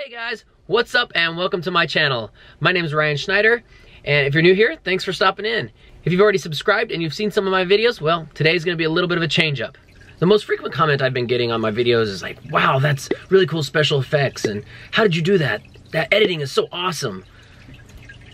Hey guys, what's up and welcome to my channel. My name is Ryan Schneider, and if you're new here, thanks for stopping in. If you've already subscribed and you've seen some of my videos, well, today's gonna be a little bit of a change up. The most frequent comment I've been getting on my videos is like, wow, that's really cool special effects, and how did you do that? That editing is so awesome.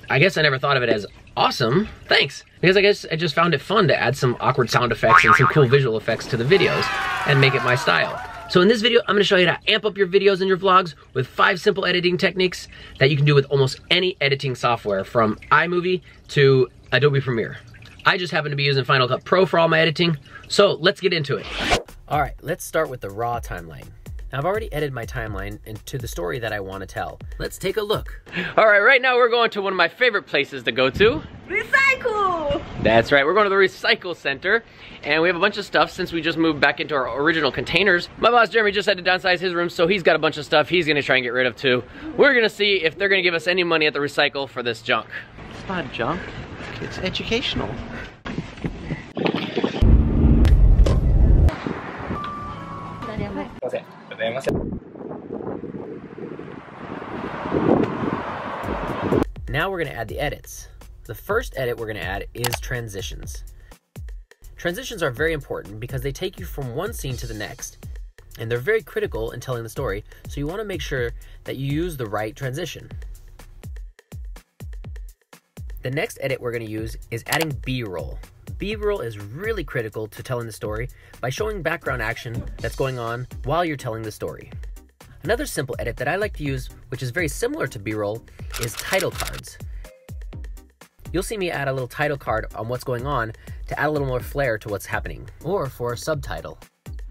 I guess I never thought of it as awesome, thanks. Because I guess I just found it fun to add some awkward sound effects and some cool visual effects to the videos and make it my style. So in this video, I'm gonna show you how to amp up your videos and your vlogs with 5 simple editing techniques that you can do with almost any editing software, from iMovie to Adobe Premiere. I just happen to be using Final Cut Pro for all my editing, so let's get into it. All right, let's start with the raw timeline. Now, I've already edited my timeline into the story that I want to tell. Let's take a look. All right, right now we're going to one of my favorite places to go to. Recycle! That's right, we're going to the Recycle Center, and we have a bunch of stuff since we just moved back into our original containers. My boss, Jeremy, just had to downsize his room, so he's got a bunch of stuff he's gonna try and get rid of too. We're gonna see if they're gonna give us any money at the Recycle for this junk. It's not junk, it's educational. Okay. Now we're gonna add the edits. The first edit we're gonna add is transitions. Transitions are very important because they take you from one scene to the next, and they're very critical in telling the story, so you wanna make sure that you use the right transition. The next edit we're gonna use is adding B-roll. B-roll is really critical to telling the story by showing background action that's going on while you're telling the story. Another simple edit that I like to use, which is very similar to B-roll, is title cards. You'll see me add a little title card on what's going on to add a little more flair to what's happening, or for a subtitle.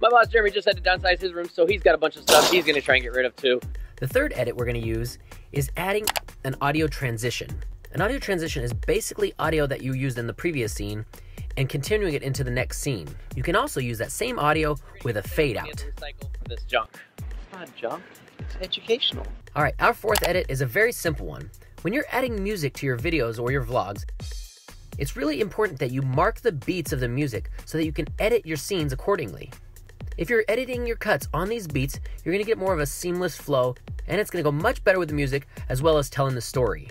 My boss Jeremy just had to downsize his room, so he's got a bunch of stuff he's gonna try and get rid of too. The third edit we're gonna use is adding an audio transition. An audio transition is basically audio that you used in the previous scene and continuing it into the next scene. You can also use that same audio with a fade out. For this junk. It's not junk, it's educational. All right, our fourth edit is a very simple one. When you're adding music to your videos or your vlogs, it's really important that you mark the beats of the music so that you can edit your scenes accordingly. If you're editing your cuts on these beats, you're gonna get more of a seamless flow, and it's gonna go much better with the music as well as telling the story.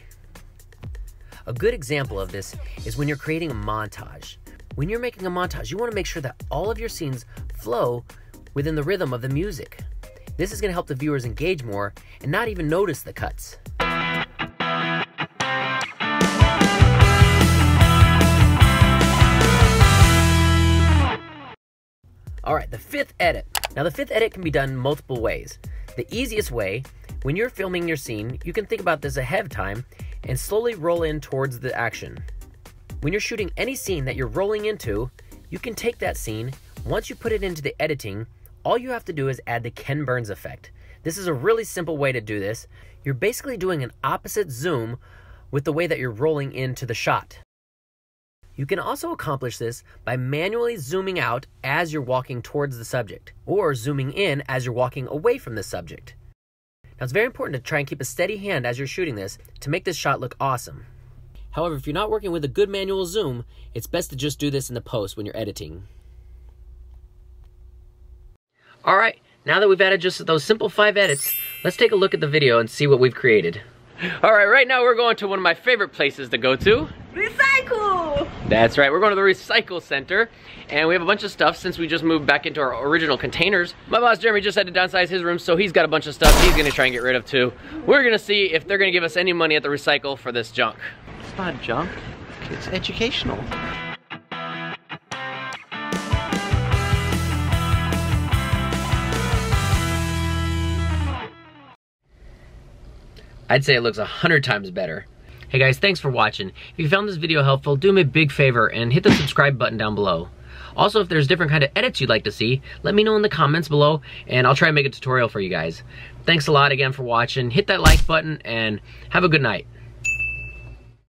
A good example of this is when you're creating a montage. When you're making a montage, you want to make sure that all of your scenes flow within the rhythm of the music. This is going to help the viewers engage more and not even notice the cuts. All right, the fifth edit. Now, the fifth edit can be done multiple ways. The easiest way, when you're filming your scene, you can think about this ahead of time and slowly roll in towards the action. When you're shooting any scene that you're rolling into, you can take that scene. Once you put it into the editing, all you have to do is add the Ken Burns effect. This is a really simple way to do this. You're basically doing an opposite zoom with the way that you're rolling into the shot. You can also accomplish this by manually zooming out as you're walking towards the subject, or zooming in as you're walking away from the subject. Now, it's very important to try and keep a steady hand as you're shooting this to make this shot look awesome. However, if you're not working with a good manual zoom, it's best to just do this in the post when you're editing. All right, now that we've added just those simple 5 edits, let's take a look at the video and see what we've created. All right, right now we're going to one of my favorite places to go to. Recycle! That's right, we're going to the Recycle Center, and we have a bunch of stuff since we just moved back into our original containers. My boss Jeremy just had to downsize his room, so he's got a bunch of stuff he's gonna try and get rid of too. We're gonna see if they're gonna give us any money at the Recycle for this junk. It's not junk, it's educational. I'd say it looks 100 times better. Hey guys, thanks for watching. If you found this video helpful, do me a big favor and hit the subscribe button down below. Also, if there's different kind of edits you'd like to see, let me know in the comments below and I'll try and make a tutorial for you guys. Thanks a lot again for watching. Hit that like button and have a good night.